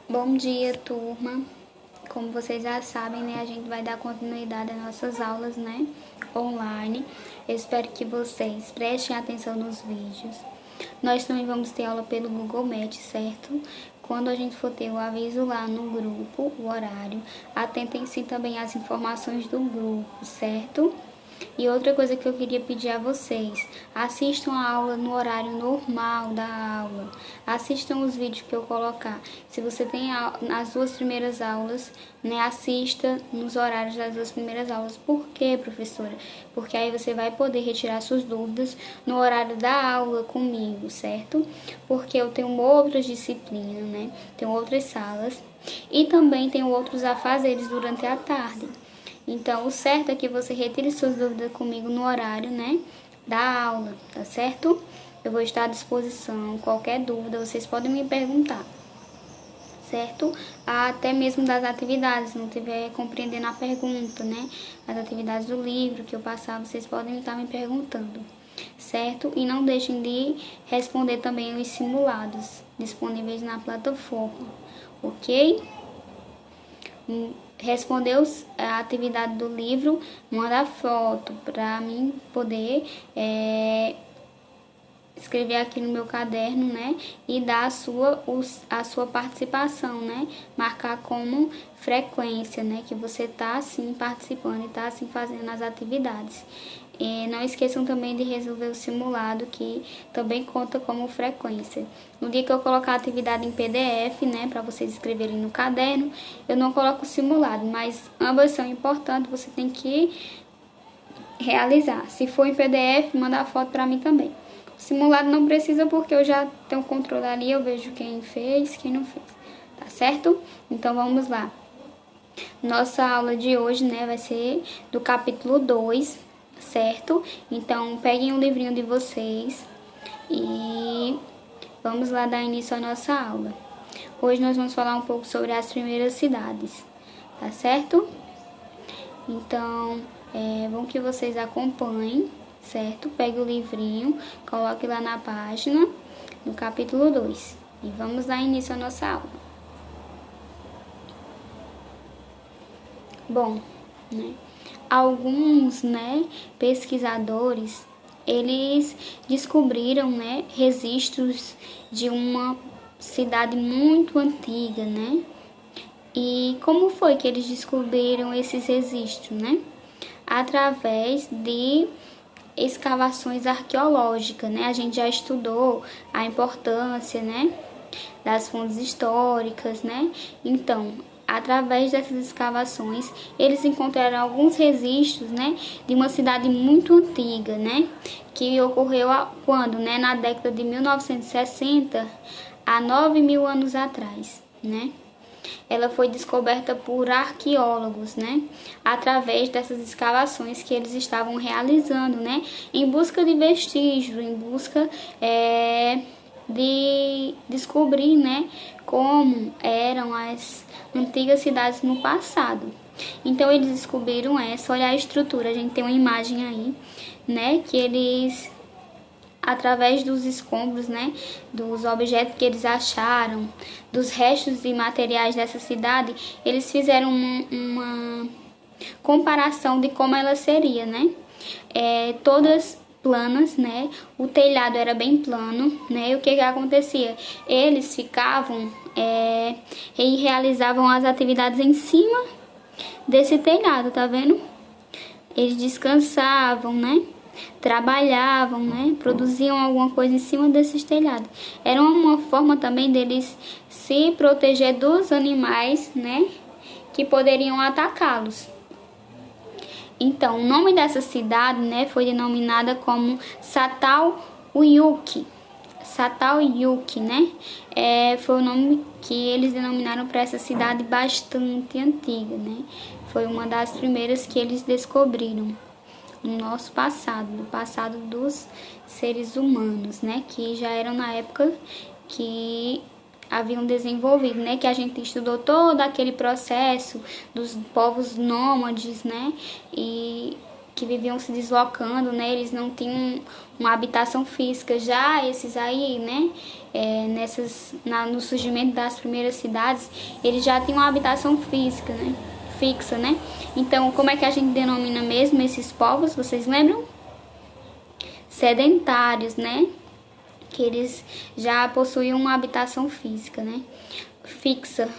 Bom dia, turma. Como vocês já sabem, né, a gente vai dar continuidade às nossas aulas, né, online. Eu espero que vocês prestem atenção nos vídeos. Nós também vamos ter aula pelo Google Meet, certo? Quando a gente for ter o aviso lá no grupo, o horário, atentem-se também às informações do grupo, certo? E outra coisa que eu queria pedir a vocês, assistam a aula no horário normal da aula. Assistam os vídeos que eu colocar. Se você tem as duas primeiras aulas, né, assista nos horários das duas primeiras aulas. Por quê, professora? Porque aí você vai poder retirar suas dúvidas no horário da aula comigo, certo? Porque eu tenho outras disciplinas, né? Tenho outras salas e também tenho outros afazeres durante a tarde. Então, o certo é que você retire suas dúvidas comigo no horário, né, da aula, tá certo? Eu vou estar à disposição. Qualquer dúvida, vocês podem me perguntar, certo? Até mesmo das atividades, se não estiver compreendendo a pergunta, né? As atividades do livro que eu passar, vocês podem estar me perguntando, certo? E não deixem de responder também os simulados disponíveis na plataforma, ok? Respondeu a atividade do livro, manda foto para mim poder escrever aqui no meu caderno, né? E dar a sua participação, né? Marcar como frequência, né? Que você tá assim participando e tá assim fazendo as atividades. E não esqueçam também de resolver o simulado, que também conta como frequência. No dia que eu colocar a atividade em PDF, né, para vocês escreverem no caderno, eu não coloco o simulado, mas ambas são importantes, você tem que realizar. Se for em PDF, manda a foto para mim também. O simulado não precisa porque eu já tenho controle ali, eu vejo quem fez, quem não fez. Tá certo? Então vamos lá. Nossa aula de hoje, né, vai ser do capítulo 2, certo? Então peguem o livrinho de vocês e vamos lá dar início à nossa aula. Hoje nós vamos falar um pouco sobre as primeiras cidades, tá certo? Então, é bom que vocês acompanhem, certo? Pegue o livrinho, coloque lá na página do capítulo 2 e vamos dar início à nossa aula. Bom, né? Alguns, né, pesquisadores, eles descobriram, né, registros de uma cidade muito antiga, né? E como foi que eles descobriram esses registros, né? Através de escavações arqueológicas, né? A gente já estudou a importância, né, das fontes históricas, né? Então, através dessas escavações, eles encontraram alguns registros, né, de uma cidade muito antiga, né, que ocorreu quando, né, na década de 1960, há 9.000 anos atrás, né? Ela foi descoberta por arqueólogos, né, através dessas escavações que eles estavam realizando, né, em busca de vestígios, em busca de descobrir, né, como eram as antigas cidades no passado. Então eles descobriram essa, olha a estrutura, a gente tem uma imagem aí, né, que eles, através dos escombros, né, dos objetos que eles acharam, dos restos de materiais dessa cidade, eles fizeram uma comparação de como ela seria, né? Todas planas, né? O telhado era bem plano, né? E o que acontecia? Eles ficavam e realizavam as atividades em cima desse telhado, tá vendo? Eles descansavam, né? Trabalhavam, né? Produziam alguma coisa em cima desses telhados. Era uma forma também deles se proteger dos animais, né, que poderiam atacá-los. Então, o nome dessa cidade, né, foi denominada como Çatalhöyük. Çatalhöyük, né? Foi o nome que eles denominaram para essa cidade bastante antiga, né? Foi uma das primeiras que eles descobriram no nosso passado, no passado dos seres humanos, né? Que já eram na época que haviam desenvolvido, né? Que a gente estudou todo aquele processo dos povos nômades, né? E que viviam se deslocando, né? Eles não tinham uma habitação física. Já esses aí, né? No surgimento das primeiras cidades, eles já tinham uma habitação física, né? Fixa, né? Então, como é que a gente denomina mesmo esses povos? Vocês lembram? Sedentários, né? Que eles já possuíam uma habitação física, né? Fixa,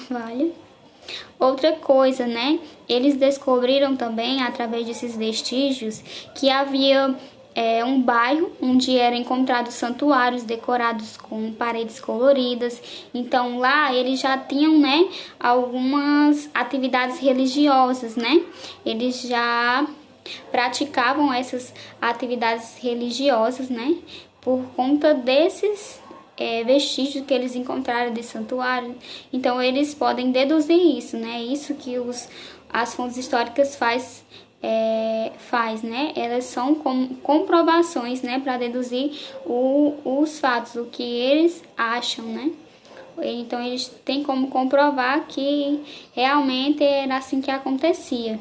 vale? Outra coisa, né? Eles descobriram também, através desses vestígios, que havia um bairro onde eram encontrados santuários decorados com paredes coloridas. Então lá eles já tinham, né, algumas atividades religiosas, né? Eles já praticavam essas atividades religiosas, né? Por conta desses vestígios que eles encontraram de santuário. Então eles podem deduzir isso, né? Isso que as fontes históricas faz, né? Elas são comprovações, né? Para deduzir os fatos, o que eles acham, né? Então eles têm como comprovar que realmente era assim que acontecia.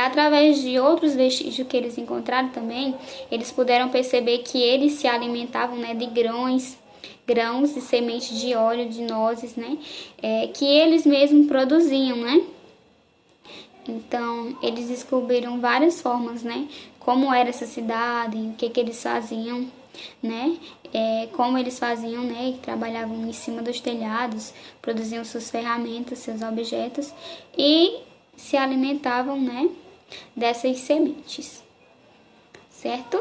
Através de outros vestígios que eles encontraram também, eles puderam perceber que eles se alimentavam, né, de grãos e sementes de óleo, de nozes, né, que eles mesmos produziam, né. Então, eles descobriram várias formas, né, como era essa cidade, o que eles faziam, né, como eles faziam, né, trabalhavam em cima dos telhados, produziam suas ferramentas, seus objetos e se alimentavam, né, dessas sementes, certo?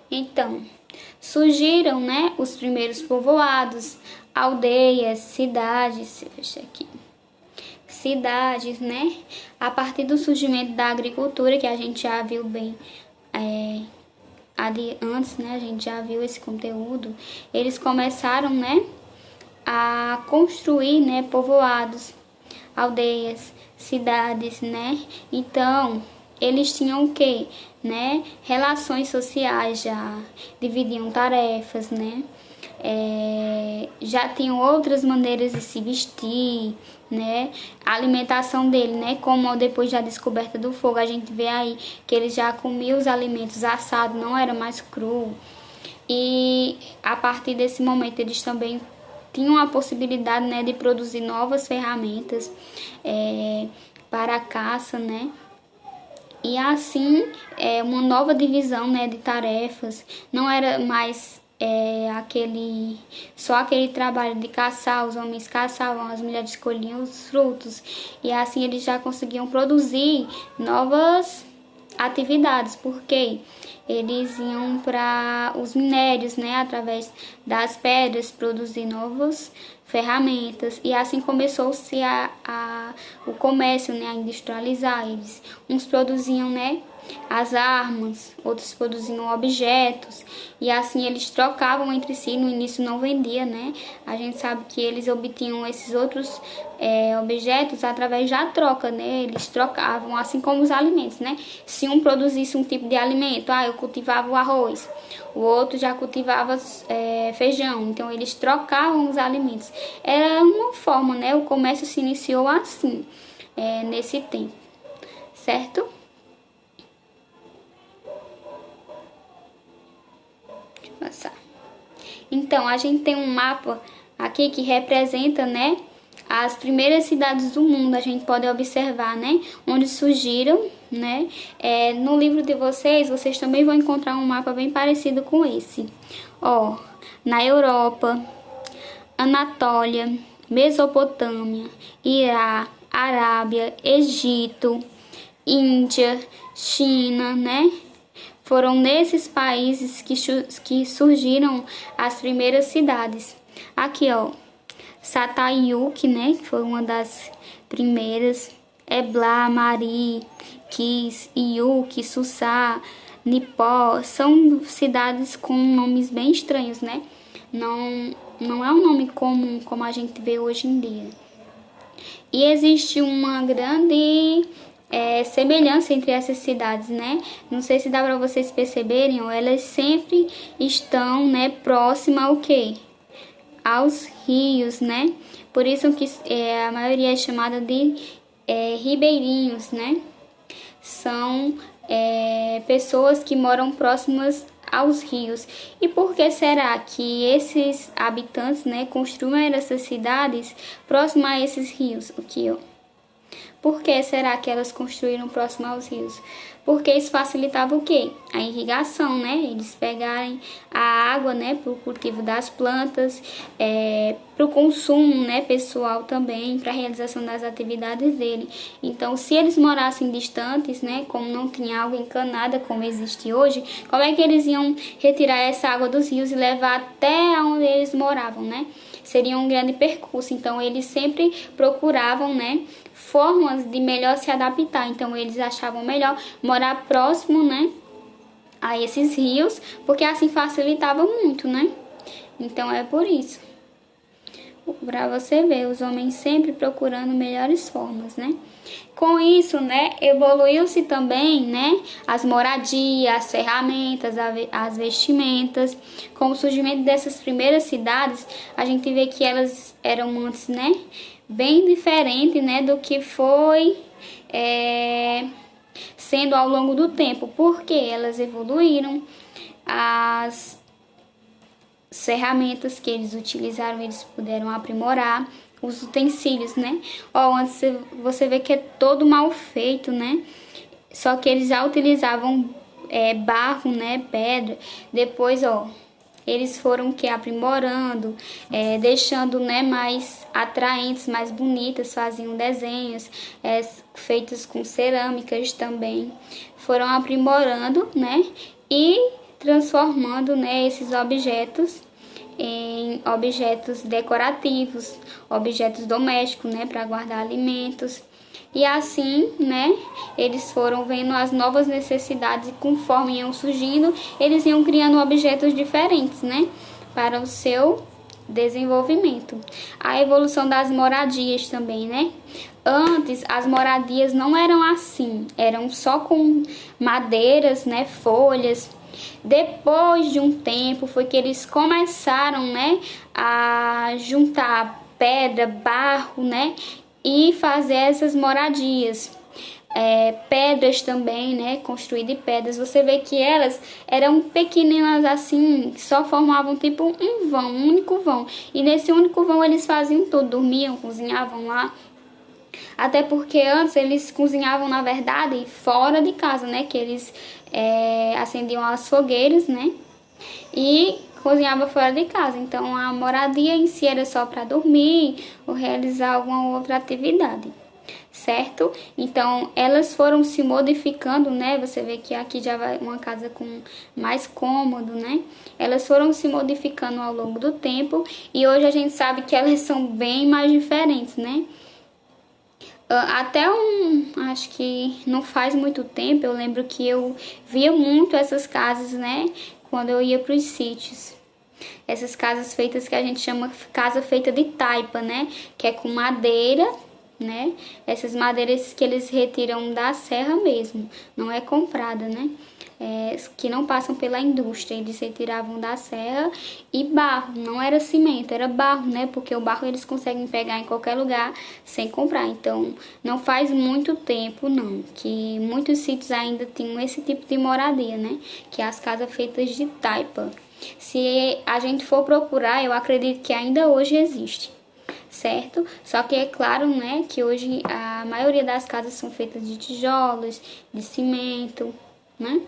Então, surgiram, né, os primeiros povoados, aldeias, cidades, deixa aqui, cidades, né, a partir do surgimento da agricultura, que a gente já viu bem antes, né, a gente já viu esse conteúdo, eles começaram, né, a construir, né, povoados, aldeias, cidades, né? Então, eles tinham o quê? Né? Relações sociais já, dividiam tarefas, né? Já tinham outras maneiras de se vestir, né? A alimentação dele, né? Como depois da descoberta do fogo, a gente vê aí que eles já comiam os alimentos assados, não era mais cru. E a partir desse momento eles também tinham a possibilidade, né, de produzir novas ferramentas para a caça, né? E assim, uma nova divisão, né, de tarefas. Não era mais só aquele trabalho de caçar, os homens caçavam, as mulheres escolhiam os frutos. E assim eles já conseguiam produzir novas atividades, porque eles iam para os minérios, né, através das pedras, produzir novas ferramentas, e assim começou-se o comércio, né, a industrializar. Eles, uns produziam, né, as armas, outros produziam objetos, e assim eles trocavam entre si. No início não vendia, né? A gente sabe que eles obtinham esses outros objetos através da troca, né? Eles trocavam, assim como os alimentos, né? Se um produzisse um tipo de alimento, eu cultivava o arroz, o outro já cultivava feijão, então eles trocavam os alimentos. Era uma forma, né? O comércio se iniciou assim, nesse tempo, certo? Passar. Então, a gente tem um mapa aqui que representa, né, as primeiras cidades do mundo. A gente pode observar, né, onde surgiram, né. No livro de vocês também vão encontrar um mapa bem parecido com esse. Ó, na Europa, Anatólia, Mesopotâmia, Irá, Arábia, Egito, Índia, China, né. Foram nesses países que surgiram as primeiras cidades. Aqui, ó, Satayuki, né, que foi uma das primeiras. Ebla, Mari, Kis, Iyuki, Susa, Nipó. São cidades com nomes bem estranhos, né? Não é um nome comum como a gente vê hoje em dia. E existe uma grande semelhança entre essas cidades, né? Não sei se dá para vocês perceberem, elas sempre estão, né, próximas ao quê? Aos rios, né? Por isso que a maioria é chamada de ribeirinhos, né? São pessoas que moram próximas aos rios. E por que será que esses habitantes, né, construíram essas cidades próximas a esses rios? Por que será que elas construíram próximo aos rios? Porque isso facilitava o quê? A irrigação, né? Eles pegarem a água, né, para o cultivo das plantas, para o consumo, né, pessoal também, para a realização das atividades dele. Então, se eles morassem distantes, né, como não tinha água encanada como existe hoje, como é que eles iam retirar essa água dos rios e levar até onde eles moravam, né? Seria um grande percurso. Então, eles sempre procuravam, né, formas de melhor se adaptar. Então, eles achavam melhor morar próximo, né, a esses rios, porque assim facilitava muito, né? Então, é por isso. Para você ver, os homens sempre procurando melhores formas, né? Com isso, né, evoluiu-se também, né, as moradias, as ferramentas, as vestimentas. Com o surgimento dessas primeiras cidades, a gente vê que elas eram antes, né, bem diferente, né, do que foi sendo ao longo do tempo, porque elas evoluíram, as ferramentas que eles utilizaram, eles puderam aprimorar, os utensílios, né? Antes você vê que é todo mal feito, né? Só que eles já utilizavam barro, né? Pedra. Depois, eles foram aprimorando, deixando, né, mais atraentes, mais bonitas, faziam desenhos feitos com cerâmicas também. Foram aprimorando, né? E transformando, né, esses objetos em objetos decorativos, objetos domésticos, né, para guardar alimentos. E assim, né, eles foram vendo as novas necessidades e conforme iam surgindo, eles iam criando objetos diferentes, né, para o seu desenvolvimento. A evolução das moradias também, né? Antes, as moradias não eram assim, eram só com madeiras, né, folhas. Depois de um tempo foi que eles começaram, né, a juntar pedra, barro, né, e fazer essas moradias. Pedras também, né, construídas de pedras. Você vê que elas eram pequeninas assim, só formavam tipo um vão, um único vão. E nesse único vão eles faziam tudo, dormiam, cozinhavam lá. Até porque antes eles cozinhavam, na verdade, fora de casa, né? Que eles acendiam as fogueiras, né? E cozinhava fora de casa. Então a moradia em si era só para dormir ou realizar alguma outra atividade, certo? Então elas foram se modificando, né? Você vê que aqui já vai uma casa com mais cômodo, né? Elas foram se modificando ao longo do tempo e hoje a gente sabe que elas são bem mais diferentes, né? Acho que não faz muito tempo, eu lembro que eu via muito essas casas, né, quando eu ia para os sítios. Essas casas feitas que a gente chama casa feita de taipa, né, que é com madeira, né, essas madeiras que eles retiram da serra mesmo, não é comprada, né, que não passam pela indústria, eles retiravam da serra. E barro, não era cimento, era barro, né, porque o barro eles conseguem pegar em qualquer lugar sem comprar. Então não faz muito tempo não, que muitos sítios ainda tinham esse tipo de moradia, né, que é as casas feitas de taipa. Se a gente for procurar, eu acredito que ainda hoje existe, certo? Só que é claro, né, que hoje a maioria das casas são feitas de tijolos, de cimento, né?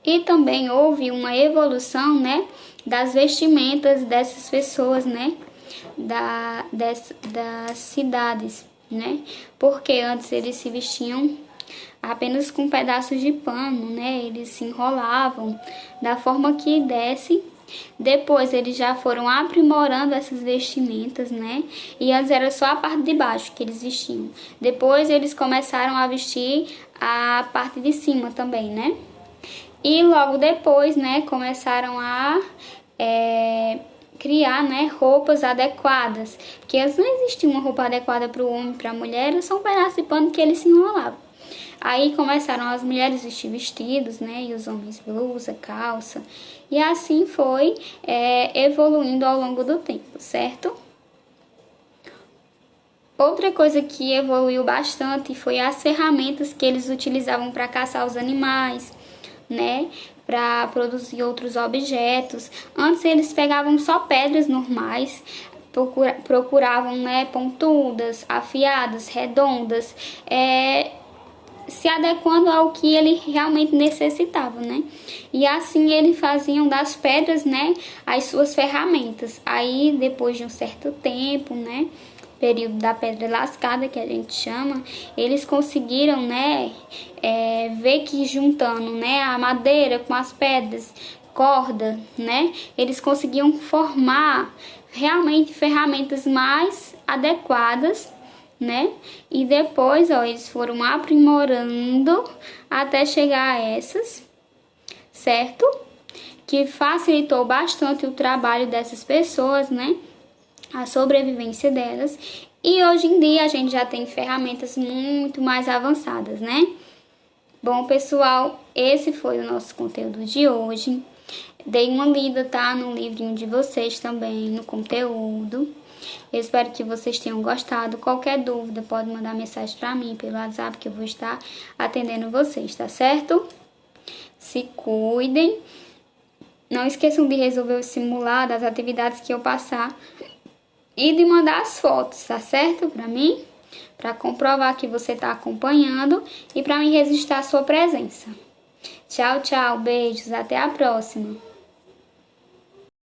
E também houve uma evolução, né, das vestimentas dessas pessoas, né, das cidades, né? Porque antes eles se vestiam apenas com pedaços de pano, né? Eles se enrolavam da forma que desse. Depois eles já foram aprimorando essas vestimentas, né? E antes era só a parte de baixo que eles vestiam. Depois eles começaram a vestir a parte de cima também, né? E logo depois, né, começaram a criar, né, roupas adequadas. Porque antes não existia uma roupa adequada para o homem e para a mulher, era só um pedaço de pano que eles se enrolavam. Aí começaram as mulheres vestir vestidos, né, e os homens blusa, calça. E assim foi evoluindo ao longo do tempo, certo? Outra coisa que evoluiu bastante foi as ferramentas que eles utilizavam para caçar os animais, né? Para produzir outros objetos. Antes eles pegavam só pedras normais, procuravam, né, pontudas, afiadas, redondas, se adequando ao que ele realmente necessitava, né? E assim eles faziam das pedras, né, as suas ferramentas. Aí depois de um certo tempo, né, período da pedra lascada que a gente chama, eles conseguiram, né, ver que juntando, né, a madeira com as pedras, corda, né, eles conseguiam formar realmente ferramentas mais adequadas, né? E depois, ó, eles foram aprimorando até chegar a essas, certo? Que facilitou bastante o trabalho dessas pessoas, né? A sobrevivência delas. E hoje em dia a gente já tem ferramentas muito mais avançadas, né? Bom, pessoal, esse foi o nosso conteúdo de hoje. Dei uma lida, tá? No livrinho de vocês também, no conteúdo. Eu espero que vocês tenham gostado. Qualquer dúvida, pode mandar mensagem para mim pelo WhatsApp, que eu vou estar atendendo vocês, tá certo? Se cuidem. Não esqueçam de resolver o simulado, as atividades que eu passar. E de mandar as fotos, tá certo? Para mim, para comprovar que você está acompanhando e para mim registrar a sua presença. Tchau, tchau, beijos, até a próxima.